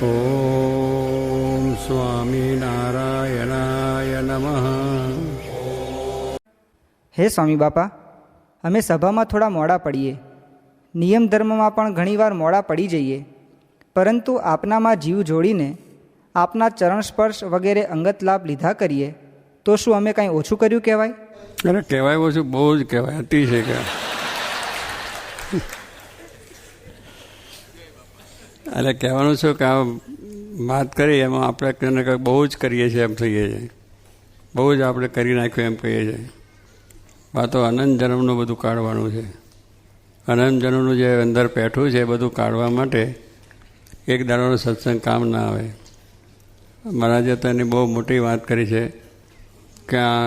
ઓમ સ્વામિનારાયણાય નમઃ. હે સ્વામી બાપા, અમે સભામાં થોડા મોડા પડીએ, નિયમ ધર્મમાં પણ ઘણીવાર મોડા પડી જઈએ, પરંતુ આપનામાં જીવ જોડીને આપના ચરણ સ્પર્શ વગેરે અંગત લાભ લીધા કરીએ તો શું અમે કાંઈ ઓછું કર્યું કહેવાય? અરે કહેવાય ઓછું, બહુ જ કહેવાય, અતિશય કહેવાય. એટલે કહેવાનું શું કે આ વાત કરી એમાં આપણે બહુ જ કરીએ છીએ એમ થઈએ છીએ, બહુ જ આપણે કરી નાખ્યું એમ કહીએ છીએ. આ તો અનંત જન્મનું બધું કાઢવાનું છે. અનંત જન્મનું જે અંદર પેઠું છે એ બધું કાઢવા માટે એક દાડાનો સત્સંગ કામ ના આવે. મહારાજે તો એની બહુ મોટી વાત કરી છે કે આ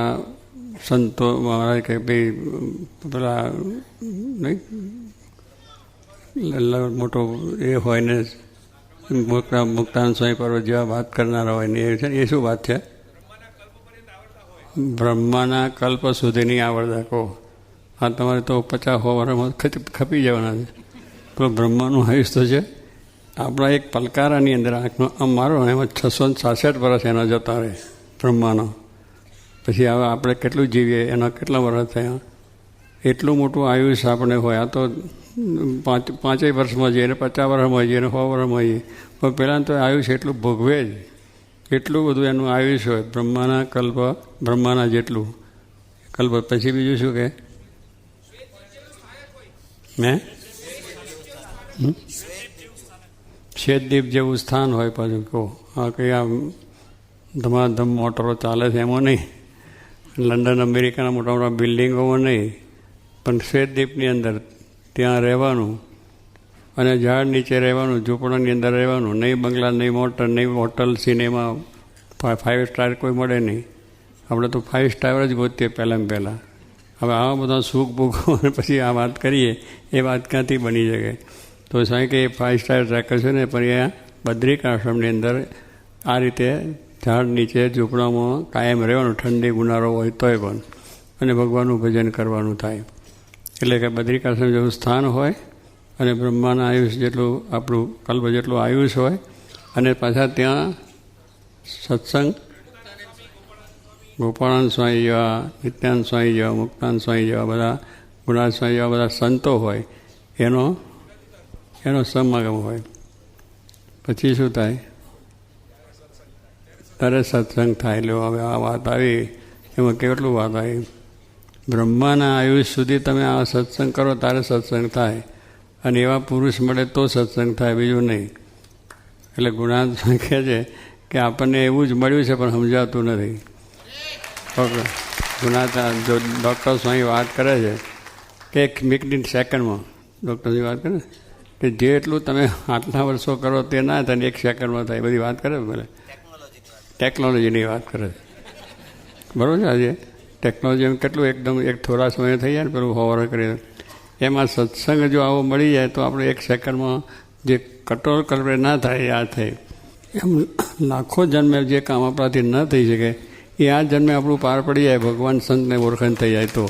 સંતો મહારાજ કે ભાઈ પેલા નહીં મોટો એ હોય ને મુક્તાન સ્વામી પર્વત જેવા વાત કરનારા હોય ને એ છે ને, એ શું વાત છે? બ્રહ્માના કલ્પ સુધીની આવડતા કહો. આ તમારે તો 50-100 વર્ષમાં ખપી જવાના છે. તો બ્રહ્માનું આયુષ તો છે આપણા એક પલકારાની અંદર આંખનો આમ મારો એમાં 666 વર્ષ એના જતા રહે બ્રહ્માનો. પછી હવે આપણે કેટલું જીવીએ, એના કેટલા વર્ષ થયા? એટલું મોટું આયુષ આપણે હોય. આ તો 5 વર્ષમાં જઈએ ને 50 વર્ષમાં જઈએ ને 100 વર્ષમાં જઈએ, પણ પહેલાં તો આયુષ એટલું ભોગવે જ, એટલું બધું એનું આયુષ હોય બ્રહ્માના કલ્પ, બ્રહ્માના જેટલું કલ્પ. પછી બીજું શું કે મેં શ્વેતદીપ જેવું સ્થાન હોય. પાછું કહો આ કંઈ આ ધમાધમ મોટરો ચાલે છે એમાં નહીં, લંડન અમેરિકાના મોટા મોટા બિલ્ડિંગોમાં નહીં, પણ શ્વેતદીપની અંદર ત્યાં રહેવાનું અને ઝાડ નીચે રહેવાનું, ઝૂંપડાની અંદર રહેવાનું. નહીં બંગલા, નહીં મોટર, નહીં હોટલ, સિનેમા, 5 સ્ટાર કોઈ મળે નહીં. આપણે તો 5 સ્ટાર જ ગોતીએ પહેલાં. હવે આવા બધા સુખ ભોગવો અને પછી આ વાત કરીએ એ વાત ક્યાંથી બની શકે? તો સાહેબ કે એ 5 સ્ટાર ટ્રેકર છે ને, પણ અહીંયા બદ્રિક આશ્રમની અંદર આ રીતે ઝાડ નીચે ઝૂંપડામાં કાયમ રહેવાનું, ઠંડી ઉનાળો હોય તોય પણ, અને ભગવાનનું ભજન કરવાનું થાય. એટલે કે બદ્રિક આશ્રમ જેવું સ્થાન હોય અને બ્રહ્માના આયુષ જેટલું, આપણું કલ્પ જેટલું આયુષ હોય, અને પાછા ત્યાં સત્સંગ ગોપાળાન સ્વામી જેવા, નિત્યાનંદ સ્વામી જેવા, મુક્તાન સ્વામી જેવા બધા, ગુણાન સ્વામી જેવા બધા સંતો હોય, એનો સમાગમ હોય. પછી શું થાય? ત્યારે સત્સંગ થાય. એટલે હવે આ વાત આવી, એમાં કેટલું વાત આવી. બ્રહ્માના આયુષ સુધી તમે આ સત્સંગ કરો ત્યારે સત્સંગ થાય, અને એવા પુરુષ મળે તો સત્સંગ થાય, બીજું નહીં. એટલે ગુણાન કહે છે કે આપણને એવું જ મળ્યું છે પણ સમજાતું નથી. ગુણાતા જો ડૉક્ટર સ્વામી વાત કરે છે કે 1 સેકન્ડમાં, ડૉક્ટર સ્વામી વાત કરે કે જેટલું તમે આટલા વર્ષો કરો તે ના થાય 1 સેકન્ડમાં થાય. બધી વાત કરે ભલે ટેકનોલોજીની વાત કરે છે, બરાબર છે. આજે ટેકનોલોજી કેટલું એકદમ એક થોડા સમય થઈ જાય ને પેલું હોવર કરી, એમાં સત્સંગ જો આવો મળી જાય તો આપણે 1 સેકન્ડમાં જે કટ્રોલ કલ્પે ના થાય આ થાય. એમ લાખો જન્મે જે કામ આપણાથી ન થઈ શકે એ આ જન્મે આપણું પાર પડી જાય, ભગવાન સંતને ઓળખાણ થઈ જાય તો,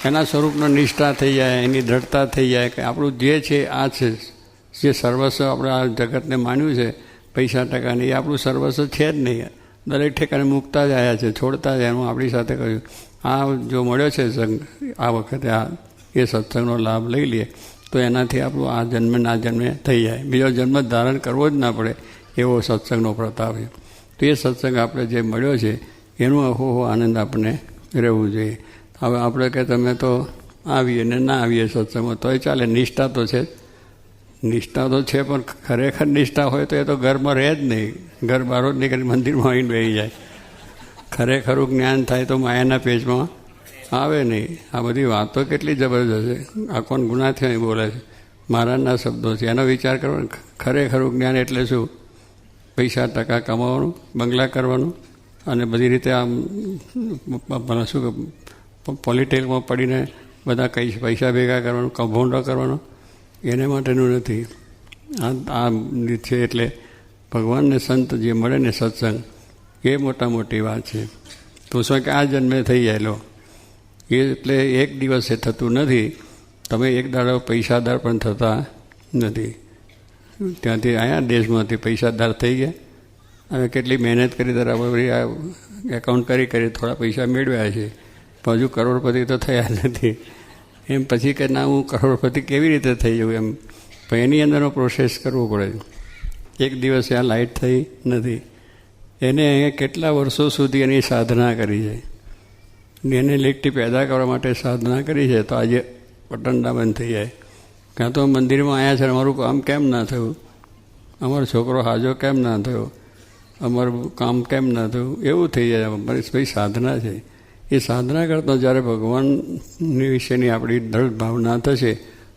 એના સ્વરૂપનો નિષ્ઠા થઈ જાય, એની દ્રઢતા થઈ જાય કે આપણું જે છે આ છે, જે સર્વસ્વ આપણે આ જગતને માન્યું છે પૈસા ટકાને, એ આપણું સર્વસ્વ છે જ નહીં. દરેક ઠેકાને મૂકતા જ આવ્યા છે, છોડતા જ એનું આપણી સાથે કહ્યું. આ જો મળ્યો છે સંગ આ વખતે એ સત્સંગનો લાભ લઈ લઈએ તો એનાથી આપણું આ જન્મે ના જન્મે થઈ જાય, બીજો જન્મ ધારણ કરવો જ ના પડે એવો સત્સંગનો પ્રતાપ છે. તો એ સત્સંગ આપણે જે મળ્યો છે એનું અહોહો આનંદ આપણે રહેવું જોઈએ. હવે આપણે કે તમે તો આવીએ ને ના આવીએ સત્સંગમાં તોય ચાલે, નિષ્ઠા તો છે, નિષ્ઠા તો છે, પણ ખરેખર નિષ્ઠા હોય તો એ તો ઘરમાં રહે જ નહીં, ઘર બહાર જ નીકળી મંદિરમાં આવીને બેસી જાય. ખરેખરું જ્ઞાન થાય તો માયાના પેજમાં આવે નહીં. આ બધી વાતો કેટલી જબરજસ્ત છે. આ કોણ ગુણાથી બોલે છે? મહારાજના શબ્દો છે, એનો વિચાર કરવાનો. ખરેખરું જ્ઞાન એટલે શું? પૈસા ટકા કમાવાનું, બંગલા કરવાનું, અને બધી રીતે આમ શું કે પોલિટિકમાં પડીને બધા કઈ પૈસા ભેગા કરવાનું, કૌભાંડો કરવાનો, એને માટેનું નથી. આ છે એટલે ભગવાનને સંત જે મળે ને સત્સંગ, એ મોટા મોટી વાત છે. તો શું કે આ જન્મે થઈ જાય લો, એ એટલે એક દિવસે થતું નથી. તમે એક દાડો પૈસાદાર પણ થતા નથી. ત્યાંથી આવ્યા દેશમાંથી પૈસાદાર થઈ ગયા. હવે કેટલી મહેનત કરી તરફ આ એકાઉન્ટ કરી થોડા પૈસા મેળવ્યા છે, પણ હજુ કરોડપતિ તો થયા નથી. એમ પછી કે ના હું કરોડપતિ કેવી રીતે થઈ જાઉં એમ, પણ એની અંદરનો પ્રોસેસ કરવો પડે. એક દિવસ આ લાઇટ થઈ નથી. એને કેટલા વર્ષો સુધી એની સાધના કરી છે, એને ઇલેક્ટ્રિક પેદા કરવા માટે સાધના કરી છે. તો આજે પટંડા બંધ થઈ જાય. કાં તો મંદિરમાં આવ્યા છે, અમારું કામ કેમ ના થયું, અમારો છોકરો હાજો કેમ ના થયો, અમારું કામ કેમ ના થયું, એવું થઈ જાય. અમારી ભાઈ સાધના છે. એ સાધના કરતા જ્યારે ભગવાનની વિશેની આપણી દૃઢ ભાવના થશે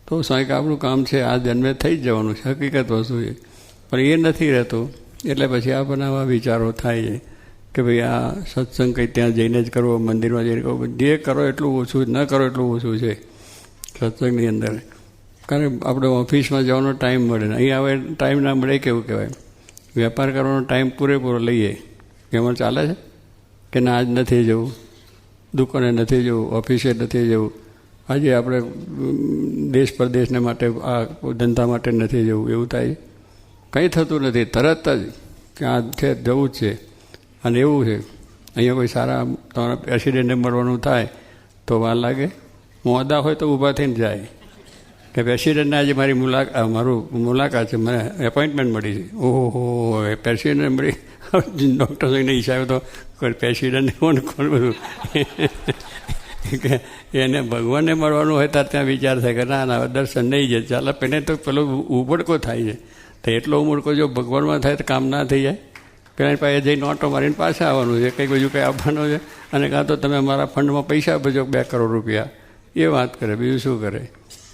તો સાંઈક આપણું કામ છે આ જન્મે થઈ જ જવાનું છે, હકીકત વસ્તુ છે. પણ એ નથી રહેતું, એટલે પછી આપણને આવા વિચારો થાય છે કે ભાઈ આ સત્સંગ કંઈ ત્યાં જઈને જ કરવો, મંદિરમાં જઈને કરવો. જે કરો એટલું ઓછું, ન કરો એટલું ઓછું છે સત્સંગની અંદર. કારણ કે આપણે ઓફિસમાં જવાનો ટાઈમ મળે ને, અહીં આવે ટાઈમ ના મળે. કેવું કહેવાય, વેપાર કરવાનો ટાઈમ પૂરેપૂરો લઈએ. એમાં ચાલે છે કે ના આજ નથી જવું, દુકાને નથી જવું, ઓફિસે નથી જવું, આજે આપણે દેશ પરદેશને માટે આ ધંધા માટે નથી જવું, એવું થાય. કંઈ થતું નથી. તરત જ કે આ છે જવું જ છે. અને એવું છે અહીંયા કોઈ સારા તમારા પ્રેસિડેન્ટને મળવાનું થાય તો વાર લાગે. મોડા હોય તો ઊભા થઈને જાય કે પ્રેસિડેન્ટને આજે મારી મુલાકાત છે, મને એપોઇન્ટમેન્ટ મળી છે. ઓહો પ્રેસિડેન્ટને મળી. ડૉક્ટર જોઈને હિસાબે તો પ્રેસિડેન્ટને કોણ બધું કે એને ભગવાનને મળવાનું હોય ત્યારે ત્યાં વિચાર થાય કે ના દર્શન નહીં જાય, ચાલો પેને તો પેલો ઉબડકો થાય છે. તો એટલો ઉમળકો જો ભગવાનમાં થાય તો કામ ના થઈ જાય. પેલા પાસે જઈને ઓટો મારીને પાછા આવવાનું છે, કંઈક બીજું કંઈ આપવાનું છે. અને કાં તો તમે મારા ફંડમાં પૈસા ભજો 2 કરોડ રૂપિયા, એ વાત કરે, બીજું શું કરે.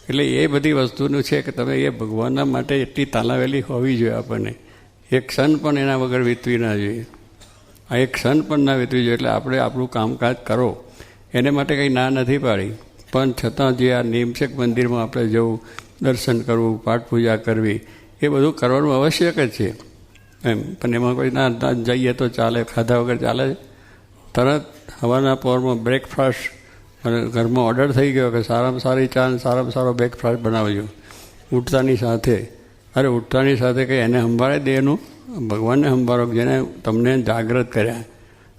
એટલે એ બધી વસ્તુનું છે કે તમે એ ભગવાનના માટે એટલી તાલાવેલી હોવી જોઈએ. આપણને એક ક્ષણ પણ એના વગર વીતવી ના જોઈએ. આ એક ક્ષણ પણ ના વીતવી જોઈએ. એટલે આપણે આપણું કામકાજ કરો, એને માટે કંઈ ના નથી પાડી. પણ છતાં જે આ નિમશક મંદિરમાં આપણે જવું, દર્શન કરવું, પાઠ પૂજા કરવી, એ બધું કરવાનું આવશ્યક જ છે એમ. પણ એમાં કોઈ ના જઈએ તો ચાલે, ખાધા વગર ચાલે. તરત સવારના પહોરમાં બ્રેકફાસ્ટ, અને ઘરમાં ઓર્ડર થઈ ગયો કે સારામાં સારી ચા અને સારામાં સારો બ્રેકફાસ્ટ બનાવજો ઉઠતાની સાથે. અરે ઉઠતાની સાથે કંઈ એને સંભાળે દેહનું, ભગવાનને સંભાળો જેને તમને જાગૃત કર્યા.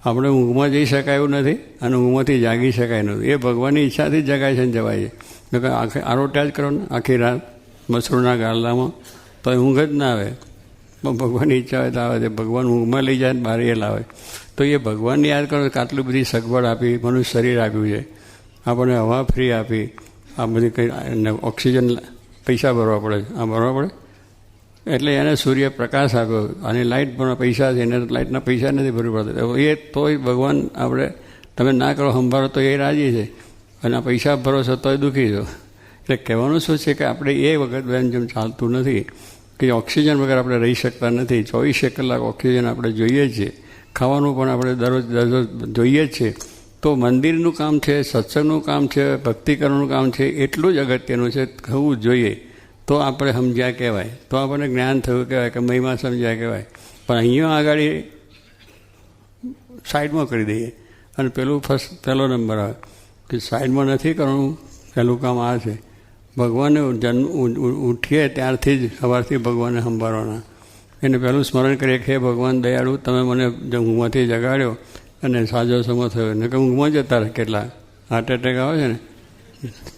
આપણે ઊંઘમાં જઈ શકાય એવું નથી અને ઊંઘમાંથી જાગી શકાય નથી. એ ભગવાનની ઈચ્છાથી જ જગાય છે ને જવાય છે. આખે આરોટા જ કરો ને આખી રાત મસરૂના ગારલામાં, તો ઊંઘ જ ના આવે. પણ ભગવાનની ઈચ્છા હોય તો આવે છે. ભગવાન ઊંઘમાં લઈ જાય ને બહાર એ લાવે. તો એ ભગવાનને યાદ કરો કે આટલી બધી સગવડ આપી, મનુષ્ય શરીર આપ્યું છે, આપણને હવા ફ્રી આપી, આ બધી કંઈ ઓક્સિજન પૈસા ભરવા પડે, આ ભરવા પડે. એટલે એને સૂર્યપ્રકાશ આપ્યો અને લાઇટ પણ પૈસા છે, એને લાઇટના પૈસા નથી ભરવું પડતા. એ તોય ભગવાન આપણે તમે ના કરો સંભાળો તો એ રાજી છે, અને આ પૈસા ભરો છો તોય દુઃખી છો. એટલે કહેવાનું શું છે કે આપણે એ વખત જેમ ચાલતું નથી કે ઓક્સિજન વગર આપણે રહી શકતા નથી. 24 કલાક ઓક્સિજન આપણે જોઈએ જ છીએ. ખાવાનું પણ આપણે દરરોજ જોઈએ જ છે. તો મંદિરનું કામ છે, સત્સંગનું કામ છે, ભક્તિ કરવાનું કામ છે, એટલું જ અગત્યનું છે. થવું જ જોઈએ. તો આપણે સમજ્યા કહેવાય, તો આપણને જ્ઞાન થયું કહેવાય, કે મહિમા સમજ્યા કહેવાય. પણ અહીંયા આગળ સાઈડમાં કરી દઈએ અને પહેલો નંબર આવે કે સાઈડમાં નથી કરવાનું. પહેલું કામ આ છે, ભગવાનને ઉઠીએ ત્યારથી જ સવારથી ભગવાનને સંભાળવાના. એને પહેલું સ્મરણ કરીએ કે હે ભગવાન દયાળુ, તમે મને ઊંઘમાંથી જગાડ્યો અને સાજો સમો થયો. ને કે ઊંઘમાં જતા રહે, કેટલા હાર્ટ એટેક આવે છે ને,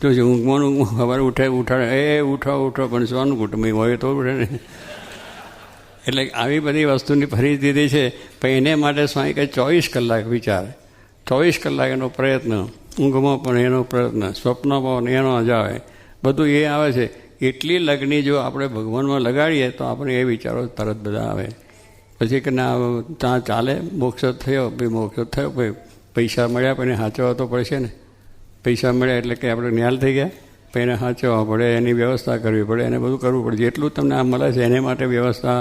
તો ઊંઘમાં સવારે ઉઠાડે એ ઉઠો પણ શું કુટુંબ હોય તો ઉઠે ને. એટલે આવી બધી વસ્તુની પરિસ્થિતિ છે. પણ એને માટે સ્વામી કહે 24 કલાક વિચાર, 24 કલાક એનો પ્રયત્ન, ઊંઘમાં પણ એનો પ્રયત્ન, સ્વપ્નમાં પણ એનો જ આવે, બધું એ આવે છે. એટલી લગ્ની જો આપણે ભગવાનમાં લગાડીએ તો આપણે એ વિચારો તરત બધા આવે. પછી કે ના ત્યાં ચાલે, મોક્ષ થયો ભાઈ, મોક્ષ થયો ભાઈ, પૈસા મળ્યા પણ એને સાચવવા તો પડશે ને. પૈસા મળ્યા એટલે કે આપણે ન્યાલ થઈ ગયા, પણ એને સાચવવા પડે, એની વ્યવસ્થા કરવી પડે, એને બધું કરવું પડે. જેટલું તમને આ મળે છે એને માટે વ્યવસ્થા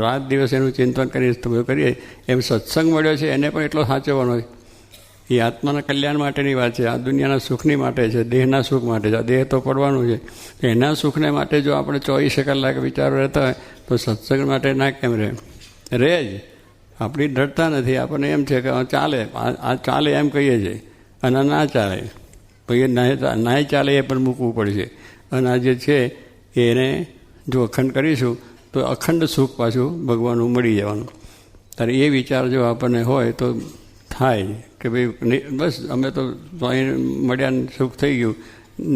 રાત દિવસ એનું ચિંતન કરીને બધું કરીએ. એમ સત્સંગ મળ્યો છે એને પણ એટલો સાચવવાનો છે. એ આત્માના કલ્યાણ માટેની વાત છે, આ દુનિયાના સુખની માટે છે, દેહના સુખ માટે છે. આ દેહ તો પડવાનું છે. એના સુખને માટે જો આપણે 24 કલાક વિચારો રહેતા હોય તો સત્સંગ માટે ના કેમ રહે જ. આપણી ડરતા નથી, આપણને એમ છે કે ચાલે, આ ચાલે એમ કહીએ છીએ, અને ના ચાલે પછી ના ચાલે એ પણ મૂકવું પડશે. અને આ જે છે એને જો અખંડ કરીશું તો અખંડ સુખ પાછું ભગવાનનું મળી જવાનું. ત્યારે એ વિચાર જો આપણને હોય તો થાય કે ભાઈ બસ અમે તો સ્વામી મળ્યા સુખ થઈ ગયું,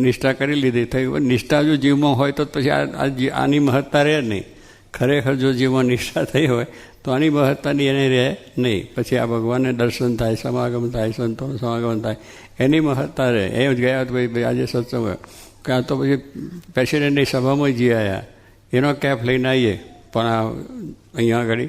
નિષ્ઠા કરી લીધી થયું. નિષ્ઠા જો જીવમાં હોય તો પછી આની મહત્તા રહે નહીં. ખરેખર જો જીવમાં નિષ્ઠા થઈ હોય તો આની મહત્તાની એને રહે નહીં. પછી આ ભગવાનને દર્શન થાય, સમાગમ થાય, સંતોનું સમાગમ થાય, એની મહત્તા રહે. એ જ ગયા તો ભાઈ આજે સત્સંગ હોય કે આ તો પછી પ્રેસિડેન્ટની સભામાં જઈ આવ્યા, એનો કેફ લઈને આવીએ. પણ આ અહીંયા આગળ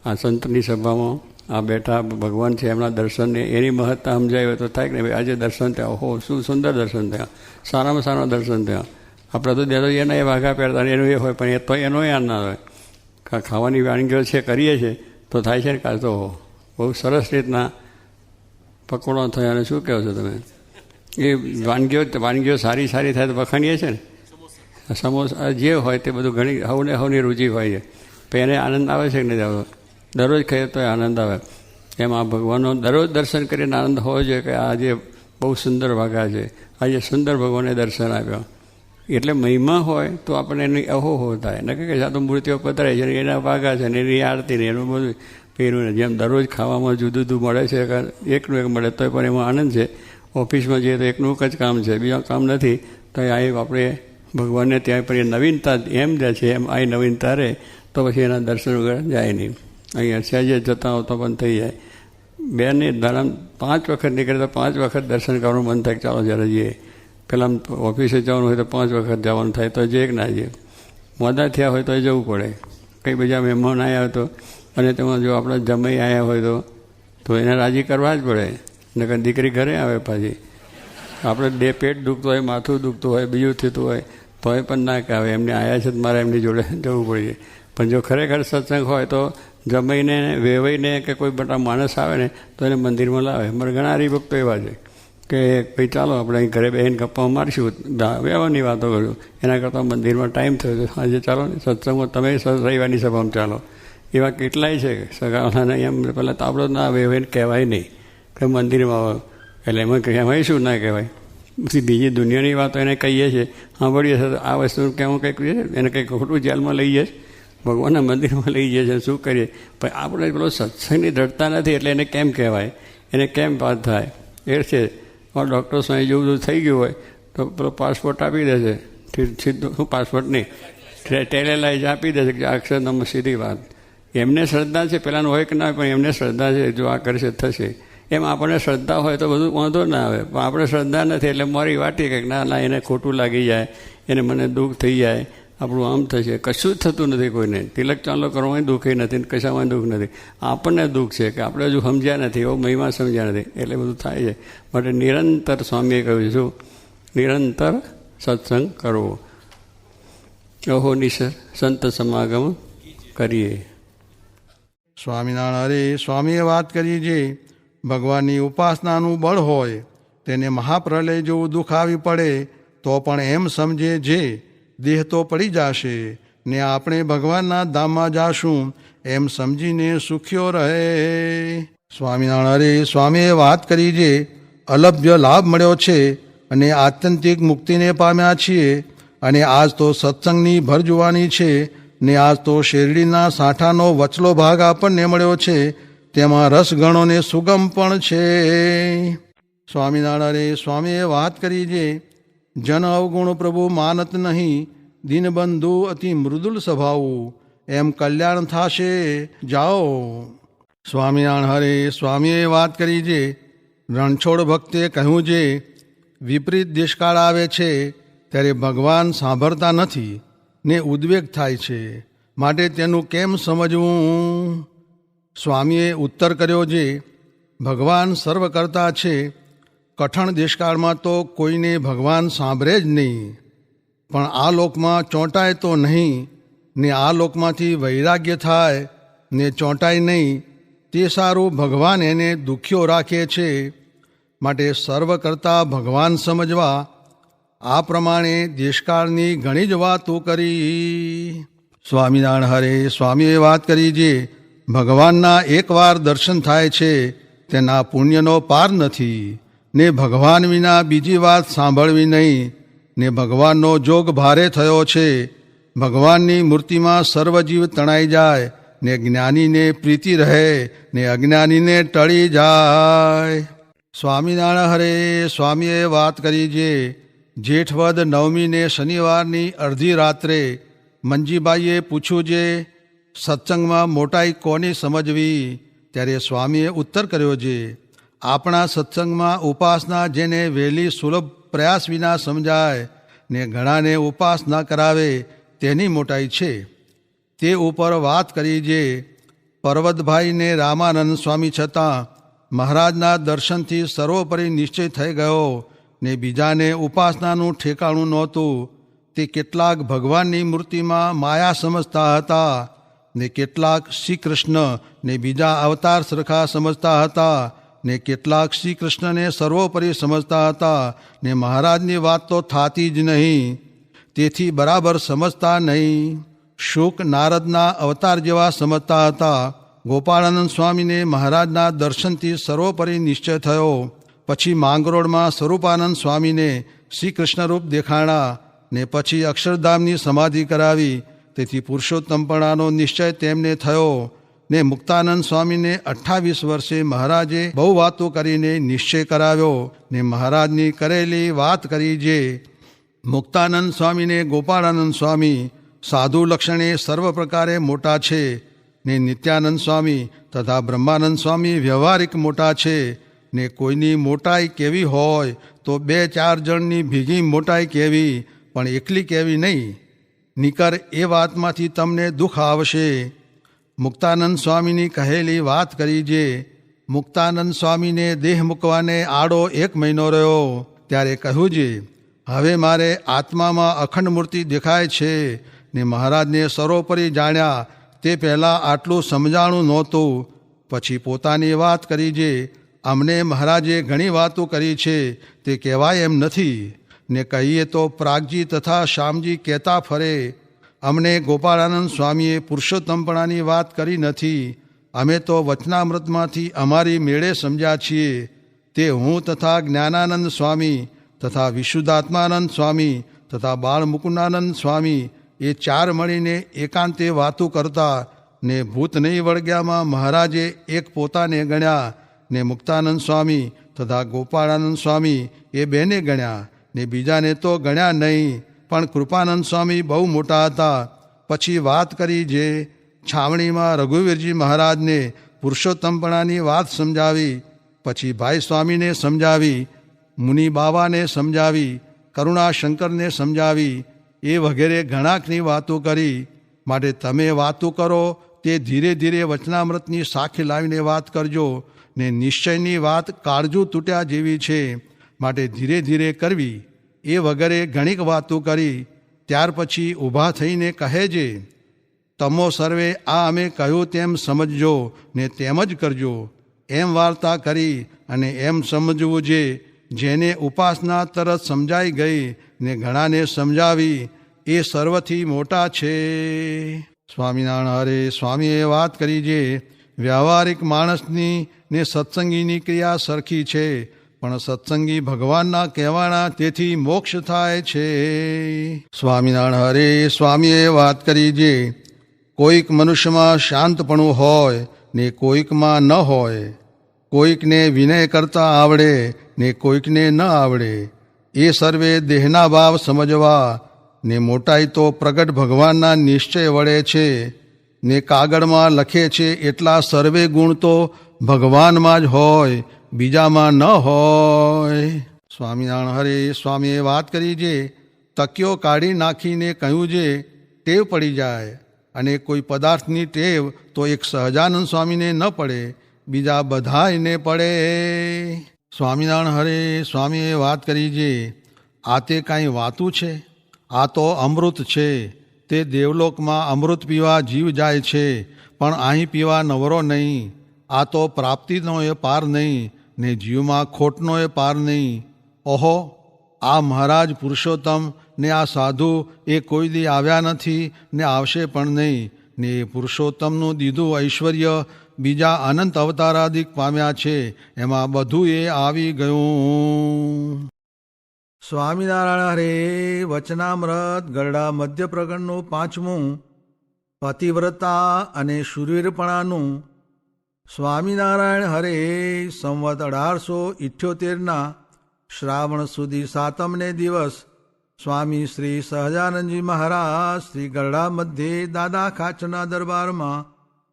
આ સંતની સભામાં આ બેઠા ભગવાન છે એમના દર્શનને એની મહત્તા સમજાય હોય તો થાય કે નહીં ભાઈ આજે દર્શન થયા, ઓહો શું સુંદર દર્શન થયા, સારામાં સારા દર્શન થયા. આપણે તો દેતો એના એ વાઘા પહેરતા એનું એ હોય, પણ એ તો એનો યાદ ના હોય. ખાવાની વાનગીઓ છે કરીએ છીએ તો થાય છે ને કાં તો બહુ સરસ રીતના પકોડા થયા. અને શું કહો છો તમે? એ વાનગીઓ સારી થાય તો વખાણીએ છીએ ને. સમોસા જે હોય તે બધું ઘણી હવની રુચિ હોય છે, પણ એને આનંદ આવે છે કે નહીં આવતો? દરરોજ ખાઈએ તો આનંદ આવે. એમ આ ભગવાનનો દરરોજ દર્શન કરીને આનંદ હોવો જોઈએ કે આજે બહુ સુંદર વાઘા છે, આજે સુંદર ભગવાને દર્શન આપ્યા. એટલે મહિમા હોય તો આપણને એની અહોહો થાય. ન કે આ તો મૂર્તિઓ પધરાય છે, એના વાઘા છે ને એની આરતી ને એનું બધું પહેર્યું. જેમ દરરોજ ખાવામાં જુદું જુદું મળે છે, એકનું એક મળે તો પણ એમાં આનંદ છે. ઓફિસમાં જઈએ તો એકનું એક જ કામ છે, બીજા કામ નથી. તો આ આપણે ભગવાનને ત્યાં પણ એ નવીનતા એમ જાય છે, એમ આ નવીનતા રહે તો પછી એના દર્શન વગર જાય નહીં. અહીંયા સહેજે જતા હોતો પણ થઈ જાય. બેને ધરમ 5 વખત નીકળે તો 5 વખત દર્શન કરવાનું મન થાય. ચાલો જ્યારે જઈએ. પહેલાં ઓફિસે જવાનું હોય તો 5 વખત જવાનું થાય તો જે ના જઈએ. મોડા થયા હોય તો જવું પડે. કંઈ બીજા મહેમાન આવ્યા તો અને તેમાં જો આપણે જમાઈ આવ્યા હોય તો એને રાજી કરવા જ પડે. નકર દીકરી ઘરે આવે પાછી. આપણે પેટ દુખતું હોય, માથું દુખતું હોય, બીજું થતું હોય તોય પણ ના કહેવાય એમને આવ્યા છે તો મારે એમની જોડે જવું પડે. પણ જો ખરેખર સત્સંગ હોય તો જમાઈને વેવાઈને કે કોઈ મોટા માણસ આવે ને તો એને મંદિરમાં લાવે. મારે ઘણા હરિભક્તો એવા છે કે ભાઈ ચાલો આપણે અહીં ઘરે બેસીને ગપ્પા મારીશું, વ્યવહારની વાતો કરું, એના કરતાં મંદિરમાં ટાઈમ થયો છે આજે ચાલો ને સત્સંગમાં તમે રવિવારની સભામાં ચાલો. એવા કેટલાય છે સગાવાલાને. એમ પહેલાં તો આપણો ના વેવાઈને કહેવાય નહીં કે મંદિરમાં આવો. એટલે એમાં શું ના કહેવાય. પછી બીજી દુનિયાની વાતો એને કહીએ છીએ, સાંભળીએ છીએ આ વસ્તુ કેવું કંઈક એને કંઈક ખોટું જેલમાં લઈ જઈએ, ભગવાનના મંદિરમાં લઈ જઈએ છીએ, શું કરીએ. પણ આપણે પેલો સત્સંગની દ્રઢતા નથી એટલે એને કેમ કહેવાય, એને કેમ વાત થાય એ છે. ડૉક્ટર સાહેબ જેવું થઈ ગયું હોય તો પેલો પાસપોર્ટ આપી દેશે સીધું. શું પાસપોર્ટ નહીં, ટેલેલાઇઝ આપી દેશે કે અક્ષરધામમાં સીધી વાત. એમને શ્રદ્ધા છે, પેલાનું હોય કે ના હોય, પણ એમને શ્રદ્ધા છે જો આ કરશે થશે. એમ આપણને શ્રદ્ધા હોય તો બધું વાંધો ના આવે. પણ આપણે શ્રદ્ધા નથી એટલે મારી વાટી કંઈક ના એને ખોટું લાગી જાય, એને મને દુઃખ થઈ જાય, આપણું આમ થશે. કશું જ થતું નથી કોઈને. તિલક ચાલો કરવાનું દુઃખ નથી, કશામાં દુઃખ નથી. આપણને દુઃખ છે કે આપણે હજુ સમજ્યા નથી, એવો મહિમા સમજ્યા નથી એટલે બધું થાય છે. માટે નિરંતર સ્વામીએ કહ્યું છું નિરંતર સત્સંગ કરવો. ઓહો નિસર સંત સમાગમ કરીએ. સ્વામિનારાયણ હરે સ્વામીએ વાત કરી છે ભગવાનની ઉપાસનાનું બળ હોય તેને મહાપ્રલય જેવું દુઃખ આવી પડે તો પણ એમ સમજે જે દેહ તો પડી જશે ને આપણે ભગવાનના ધામમાં જાશું એમ સમજીને સુખ્યો રહે. સ્વામિનારાયણ હરે સ્વામીએ વાત કરી છે અલભ્ય લાભ મળ્યો છે અને આત્યંતિક મુક્તિને પામ્યા છીએ. અને આજ તો સત્સંગની ભર જોવાની છે ને આજ તો શેરડીના સાંઠાનો વચલો ભાગ આપણને મળ્યો છે, તેમાં રસ ગણો ને સુગમ પણ છે. સ્વામિનારાયણ સ્વામીએ વાત કરી છે જન અવગુણ પ્રભુ માનત નહીં, દીનબંધુ અતિ મૃદુલ સ્વભાવ, એમ કલ્યાણ થાશે જાઓ. સ્વામિનારાયણ હરે સ્વામીએ વાત કરી છે રણછોડ ભક્તે કહ્યું છે વિપરીત દેશકાળ આવે છે ત્યારે ભગવાન સાંભળતા નથી ને ઉદ્વેગ થાય છે, માટે તેનું કેમ સમજવું. સ્વામીએ ઉત્તર કર્યો છે ભગવાન સર્વ કરતા છે. કઠણ દેશકાળમાં તો કોઈને ભગવાન સાંભળે જ નહીં, પણ આ લોકમાં ચોંટાય તો નહીં ને આ લોકમાંથી વૈરાગ્ય થાય ને ચોંટાય નહીં તે સારું ભગવાન એને દુખ્યો રાખે છે. માટે સર્વ કરતા ભગવાન સમજવા આ પ્રમાણે દેશકાળની ઘણી જ વાતો કરી. સ્વામિનારાયણ હરે સ્વામીએ વાત કરી છે ભગવાનના એકવાર દર્શન થાય છે તેના પુણ્યનો પાર નથી ને ભગવાન વિના બીજી વાત સાંભળવી નહીં ને ભગવાનનો જોગ ભારે થયો છે ભગવાનની મૂર્તિમાં સર્વજીવ તણાઈ જાય ને જ્ઞાનીને પ્રીતિ રહે ને અજ્ઞાનીને ટળી જાય. સ્વામિનારાયણ હરે. સ્વામીએ વાત કરી છે જેઠવદ નવમીને શનિવારની અડધી રાત્રે મંજીબાઈએ પૂછ્યું છે સત્સંગમાં મોટાઈ કોની સમજવી? ત્યારે સ્વામીએ ઉત્તર કર્યો છે આપણા સત્સંગમાં ઉપાસના જેને વહેલી સુલભ પ્રયાસ વિના સમજાય ને ઘણાને ઉપાસના કરાવે તેની મોટાઈ છે. તે ઉપર વાત કરી જે પર્વતભાઈને રામાનંદ સ્વામી છતાં મહારાજના દર્શનથી સર્વોપરી નિશ્ચય થઈ ગયો ને બીજાને ઉપાસનાનું ઠેકાણું નહોતું. તે કેટલાક ભગવાનની મૂર્તિમાં માયા સમજતા હતા ને કેટલાક શ્રી કૃષ્ણ ને બીજા અવતાર સરખા સમજતા હતા ને કેટલાક શ્રી કૃષ્ણને સર્વોપરી સમજતા હતા ને મહારાજની વાત તો થાતી જ નહીં, તેથી બરાબર સમજતા નહીં. શુક નારદના અવતાર જેવા સમજતા હતા. ગોપાળાનંદ સ્વામીને મહારાજના દર્શનથી સર્વોપરી નિશ્ચય થયો. પછી માંગરોળમાં સ્વરૂપાનંદ સ્વામીને શ્રી કૃષ્ણરૂપ દેખાણા ને પછી અક્ષરધામની સમાધિ કરાવી, તેથી પુરુષોત્તમપણાનો નિશ્ચય તેમને થયો. ને મુક્તાનંદ સ્વામીને 28 વર્ષે મહારાજે બહુ વાતો કરીને નિશ્ચય કરાવ્યો ને મહારાજની કરેલી વાત કરી જે મુક્તાનંદ સ્વામીને ગોપાળાનંદ સ્વામી સાધુ લક્ષણે સર્વ પ્રકારે મોટા છે ને નિત્યાનંદ સ્વામી તથા બ્રહ્માનંદ સ્વામી વ્યવહારિક મોટા છે. ને કોઈની મોટાઈ કેવી હોય તો 2-4 જણની ભેગી મોટાઈ કેવી, પણ એકલી કેવી નહીં. નિકર એ વાતમાંથી તમને દુઃખ આવશે. મુક્તાનંદ સ્વામીની કહેલી વાત કરી જે મુક્તાનંદ સ્વામીને દેહ મૂકવાને આડો 1 મહિનો રહ્યો ત્યારે કહ્યું છે હવે મારે આત્મામાં અખંડ મૂર્તિ દેખાય છે ને મહારાજને સર્વોપરી જાણ્યા તે પહેલાં આટલું સમજાણું નહોતું. પછી પોતાની વાત કરી જે અમને મહારાજે ઘણી વાતો કરી છે તે કહેવાય એમ નથી ને કહીએ તો પ્રાગજી તથા શ્યામજી કહેતા ફરે અમને ગોપાળાનંદ સ્વામીએ પુરુષોત્તમપણાની વાત કરી નથી. અમે તો વચનામૃતમાંથી અમારી મેળે સમજ્યા છીએ. તે હું તથા જ્ઞાનાનંદ સ્વામી તથા વિશુદ્ધાત્માનંદ સ્વામી તથા બાળમુકુંદાનંદ સ્વામી એ 4 મળીને એકાંતે વાતો કરતા ને ભૂત નહીં વળગ્યામાં મહારાજે એક પોતાને ગણ્યા ને મુક્તાનંદ સ્વામી તથા ગોપાળાનંદ સ્વામી એ 2ને ગણ્યા ને બીજાને તો ગણ્યા નહીં. પણ કૃપાનંદ સ્વામી બહુ મોટા હતા. પછી વાત કરી જે છાવણીમાં રઘુવીરજી મહારાજને પુરુષોત્તમપણાની વાત સમજાવી. પછી ભાઈ સ્વામીને સમજાવી, મુનિ બાવાને સમજાવી, કરુણાશંકરને સમજાવી, એ વગેરે ઘણાકની વાતો કરી. માટે તમે વાતો કરો તે ધીરે ધીરે વચનામૃતની સાખી લાવીને વાત કરજો ને નિશ્ચયની વાત કાળજું તૂટ્યા જેવી છે, માટે ધીરે ધીરે કરવી. એ વગેરે ઘણીક વાતો કરી. ત્યાર પછી ઊભા થઈને કહે છે તમો સર્વે આ અમે કહ્યું તેમ સમજજો ને તેમ જ કરજો. એમ વાર્તા કરી અને એમ સમજવું છે જેને ઉપાસના તરત સમજાઈ ગઈ ને ઘણાને સમજાવી એ સર્વથી મોટા છે. સ્વામિનારાયણ હરે. સ્વામીએ વાત કરી છે વ્યવહારિક માણસની ને સત્સંગીની ક્રિયા સરખી છે, પણ સત્સંગી ભગવાનના કહેવાના તેથી મોક્ષ થાય છે. સ્વામિનારાયણ હરે. સ્વામીએ વાત કરી છે કોઈક મનુષ્યમાં શાંતપણું હોય ને કોઈકમાં ન હોય, કોઈકને વિનય કરતા આવડે ને કોઈકને ન આવડે. એ સર્વે દેહના ભાવ સમજવા ને મોટાઈ તો પ્રગટ ભગવાનના નિશ્ચય વડે છે ને કાગળમાં લખે છે એટલા સર્વે ગુણ તો ભગવાનમાં જ હોય, બીજામાં ન હોય. સ્વામિનારાયણ હરે. સ્વામીએ વાત કરી છે તકિયો કાઢી નાખીને કહ્યું છે ટેવ પડી જાય અને કોઈ પદાર્થની ટેવ તો એક સહજાનંદ સ્વામીને ન પડે, બીજા બધાયને પડે. સ્વામિનારાયણ હરે. સ્વામીએ વાત કરી છે આ તે કાંઈ વાતું છે? આ તો અમૃત છે. તે દેવલોકમાં અમૃત પીવા જીવ જાય છે, પણ અહીં પીવા નવરો નહીં. આ તો પ્રાપ્તિનો એ પાર નહીં ને જીવમાં ખોટનો એ પાર નહીં. ઓહો, આ મહારાજ પુરુષોત્તમ ને આ સાધુ એ કોઈ દી આવ્યા નથી ને આવશે પણ નહીં ને એ પુરુષોત્તમનું દીધું ઐશ્વર્ય બીજા અનંત અવતારાદિક પામ્યા છે, એમાં બધું એ આવી ગયું. સ્વામિનારાયણ હરે વચનામૃત ગરડા મધ્ય પ્રકરણનું 5મું પતિવ્રતા અને શૂરવીરપણાનું. સ્વામિનારાયણ હરે સંવત 1878 શ્રાવણ સુધી 7મને દિવસ સ્વામી શ્રી સહજાનંદજી મહારાજ શ્રી ગરડા મધ્યે દાદા ખાચરના દરબારમાં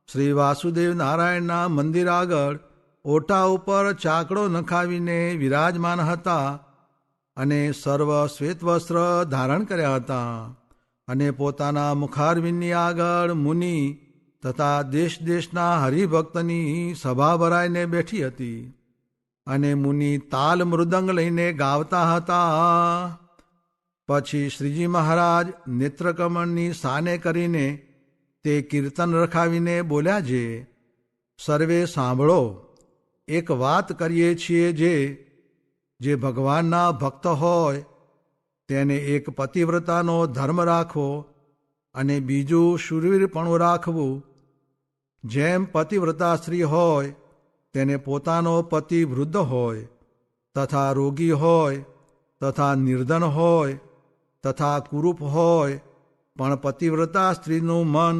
શ્રી વાસુદેવ નારાયણના મંદિર આગળ ઓટા ઉપર ચાકડો નખાવીને વિરાજમાન હતા અને સર્વ શ્વેત વસ્ત્ર ધારણ કર્યા હતા અને પોતાના મુખારવિંદની આગળ મુનિ તથા દેશ દેશના હરિભક્તની સભા ભરાઈને બેઠી હતી અને મુનિ તાલ મૃદંગ લઈને ગાવતા હતા. પછી શ્રીજી મહારાજ નેત્રકમળની સાને કરીને તે કીર્તન રખાવીને બોલ્યા છે, સર્વે સાંભળો, એક વાત કરીએ છીએ જે ભગવાનના ભક્ત હોય તેને એક પતિવ્રતાનો ધર્મ રાખવો અને બીજું શૂરવીરપણું રાખવું. જેમ પતિવ્રતા સ્ત્રી હોય તેને પોતાનો પતિ વૃદ્ધ હોય તથા રોગી હોય તથા નિર્ધન હોય તથા કુરૂપ હોય, પણ પતિવ્રતા સ્ત્રીનું મન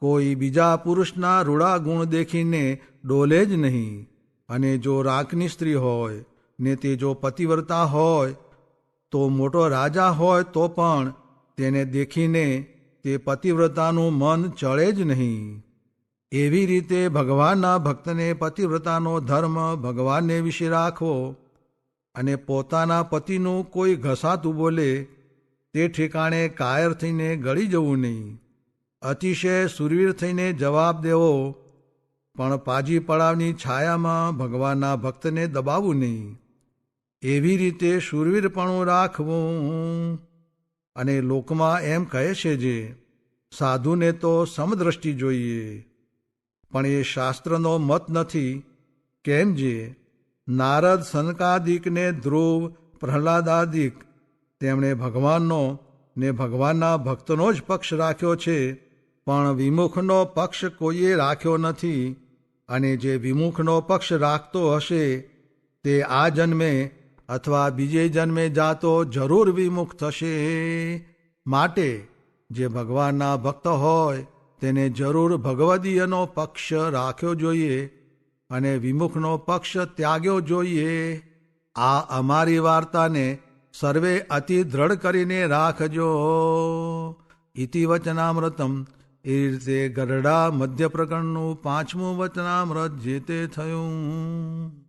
કોઈ બીજા પુરુષના રૂડા ગુણ દેખીને ડોલે જ નહીં. અને જો રાખની સ્ત્રી હોય ને તે જો પતિવ્રતા હોય તો મોટો રાજા હોય તો પણ તેને દેખીને તે પતિવ્રતાનું મન ચળે જ નહીં. એવી રીતે ભગવાનના ભક્તને પતિવ્રતાનો ધર્મ ભગવાનને વિશે રાખવો અને પોતાના પતિનું કોઈ ઘસાતું બોલે તે ઠેકાણે કાયર થઈને ગળી જવું નહીં. અતિશય શૂરવીર થઈને જવાબ દેવો, પણ પાજી પડાવની છાયામાં ભગવાનના ભક્તને દબાવવું નહીં. એવી રીતે શૂરવીરપણું રાખવું. અને લોકમાં એમ કહે છે જે સાધુને તો સમદ્રષ્ટિ જોઈએ, પણ એ શાસ્ત્રનો મત નથી. કેમ જે નારદ સનકાદિકને ધ્રુવ પ્રહલાદાદિક તેમણે ભગવાનનો ને ભગવાનના ભક્તનો જ પક્ષ રાખ્યો છે, પણ વિમુખનો પક્ષ કોઈએ રાખ્યો નથી. અને જે વિમુખનો પક્ષ રાખતો હશે તે આ જન્મે અથવા બીજે જન્મે જાતો જરૂર વિમુખ થશે. માટે જે ભગવાનના ભક્ત હોય તેને જરૂર ભગવદીયનો પક્ષ રાખ્યો જોઈએ અને વિમુખનો પક્ષ ત્યાગ્યો જોઈએ. આ અમારી વાર્તાને સર્વે અતિ દ્રઢ કરીને રાખજો. ઇતિ વચનામૃતમ. એ રીતે ગરડા મધ્ય પ્રકરણનું 5મું વચનામૃત જે તે થયું.